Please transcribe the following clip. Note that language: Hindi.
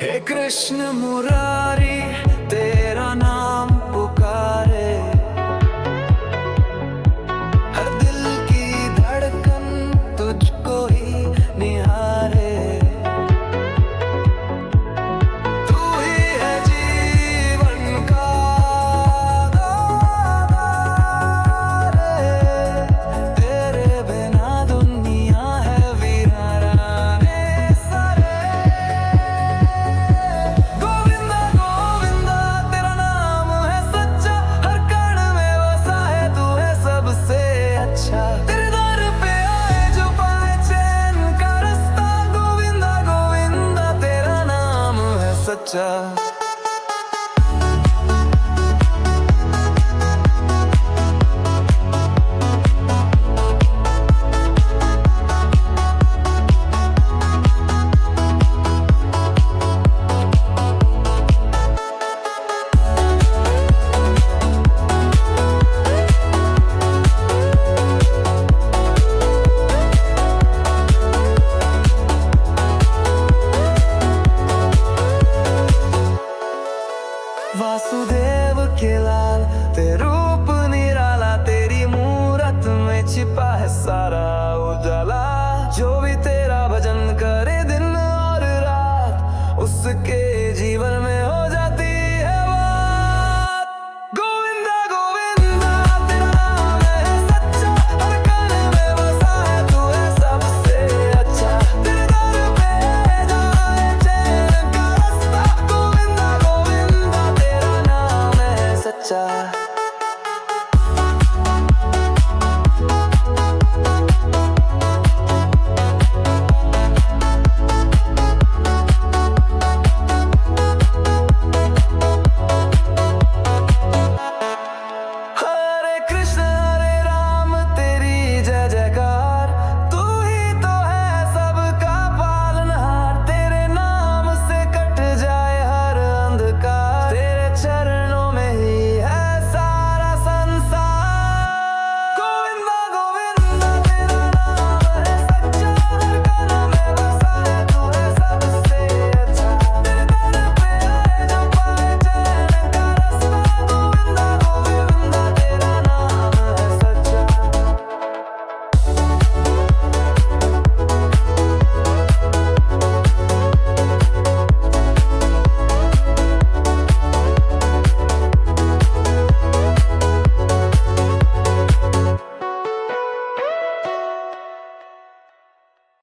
हे कृष्ण मुरारी तेरा नाम पुकारे, हर दिल की धड़कन तुझको ही निहारे। तू ही है जीवन का आधार, तेरे बिना दुनिया है वीराने सारे। गोविंदा गोविंदा तेरा नाम है सच्चा, हर कण में बसा है तू है सबसे अच्छा। तेरे दर पे आए जो पाए चैन का रास्ता, गोविंदा गोविंदा तेरा नाम है सच्चा। वासुदेव के लाल ते रूप निराला, तेरी मूरत में छिपा है सारा